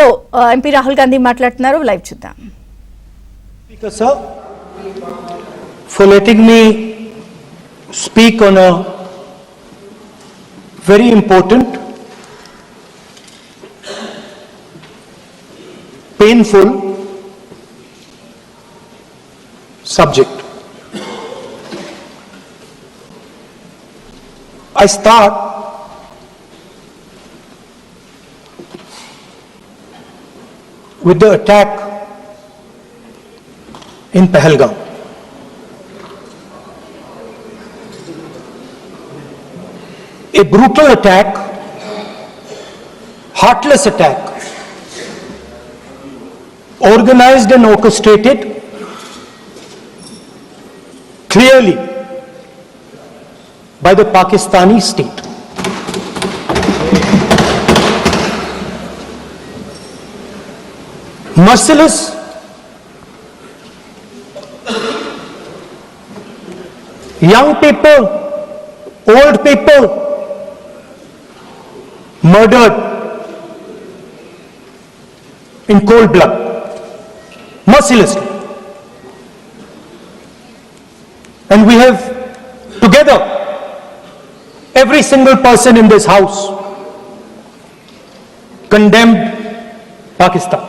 లో ఎంపీ రాహుల్ గాంధీ మాట్లాడుతున్నారు, లైవ్ చూద్దాం. Speaker sir, for letting me speak on a very important, painful subject. I start with the attack in Pahalgam. A brutal attack, heartless attack, organized and orchestrated clearly by the Pakistani state. Merciless, young people, old people murdered in cold blood, mercilessly. And we have together, every single person in this house, condemned Pakistan.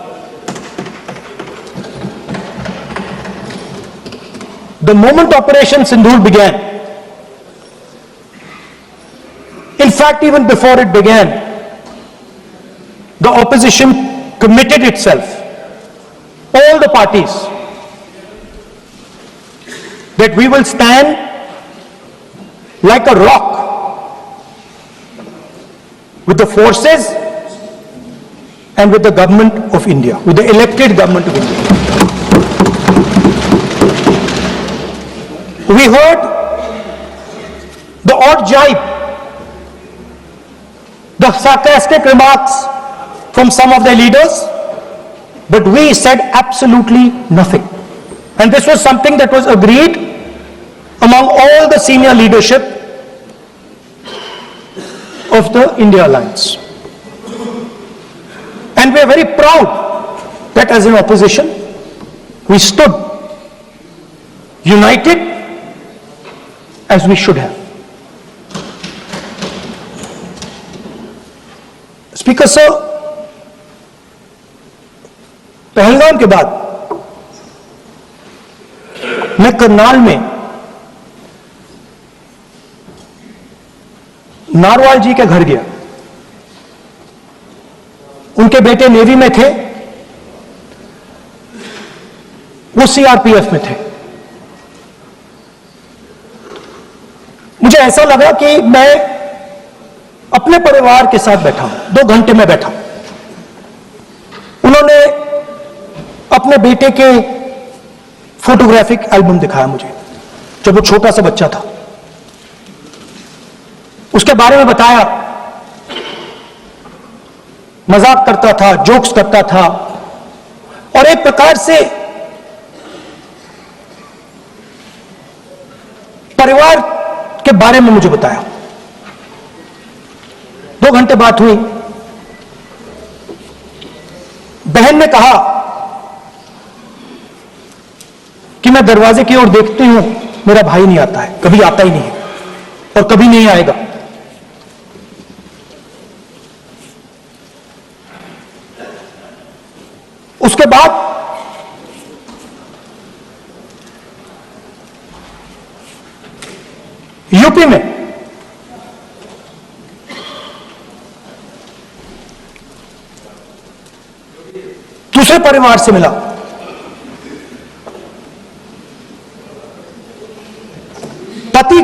The moment Operation Sindoor began, in fact even before it began, the opposition committed itself, all the parties, that we will stand like a rock with the forces and with the government of India, with the elected government of India. We heard the odd jibe, the sarcastic remarks from some of their leaders, but we said absolutely nothing. And this was something that was agreed among all the senior leadership of the India Alliance. And we are very proud that as an opposition, we stood united as we should have. Speaker sir, Pahalgam के बाद मैं करनाल में narwhal जी के घर गया. उनके बेटे navy में थे, वो सीआरपीएफ में थे. मुझे ऐसा लगा कि मैं अपने परिवार के साथ बैठा हूं. 2 घंटे में बैठा. उन्होंने अपने बेटे के फोटोग्राफिक एल्बम दिखाया मुझे, जब वो छोटा सा बच्चा था. उसके बारे में बताया, मजाक करता था, जोक्स करता था, और एक प्रकार से परिवार के बारे में मुझे बताया. 2 घंटे बात हुई. बहन ने कहा कि मैं दरवाजे की ओर देखती हूं, मेरा भाई नहीं आता है, कभी आता ही नहीं है और कभी नहीं आएगा. उसके बाद यूपी में दूसरे परिवार से मिला. पति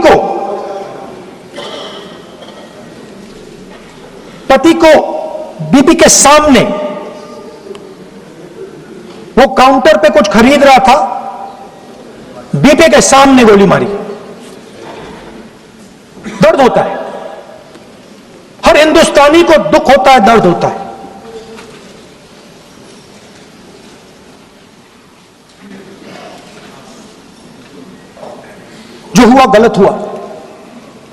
को बीबी के सामने, वो काउंटर पे कुछ खरीद रहा था, बीबी के सामने गोली मारी. दर्द होता है, हर हिंदुस्तानी को दुख होता है, दर्द होता है. जो हुआ गलत हुआ,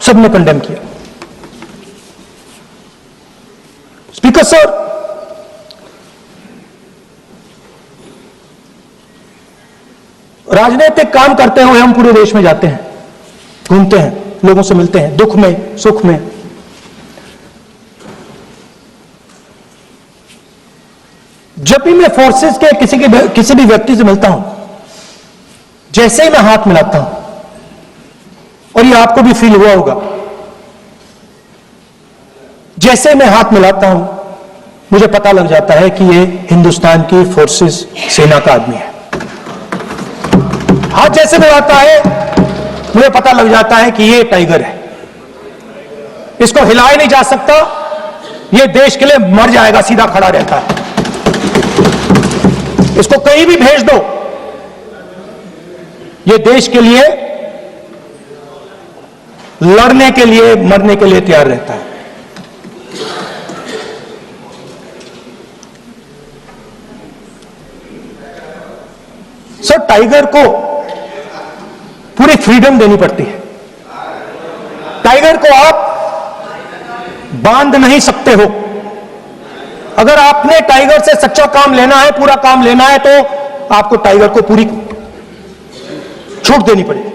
सबने कंडेम किया. स्पीकर सर, राजनीतिक काम करते हुए हम पूरे देश में जाते हैं, घूमते हैं, लोगों से मिलते हैं, दुख में, सुख में। जब भी मैं फोर्सेस के किसी भी व्यक्ति से मिलता हूं, जैसे ही मैं हाथ मिलाता हूं, और ये आपको भी फील हुआ होगा, जैसे मैं हाथ मिलाता हूं मुझे पता लग जाता है कि ये हिंदुस्तान की फोर्सेस सेना का आदमी है। हाथ जैसे मिलाता है मुझे पता लग जाता है कि ये टाइगर है, इसको हिलाया नहीं जा सकता, ये देश के लिए मर जाएगा, सीधा खड़ा रहता है। इसको कहीं भी भेज दो, ये देश के लिए लड़ने के लिए, मरने के लिए तैयार रहता है। सर, टाइगर को पूरी फ्रीडम देनी पड़ती है। टाइगर को आप बांध नहीं सकते हो। अगर आपने टाइगर से सच्चा काम लेना है, पूरा काम लेना है, तो आपको टाइगर को पूरी छूट देनी पड़ेगी।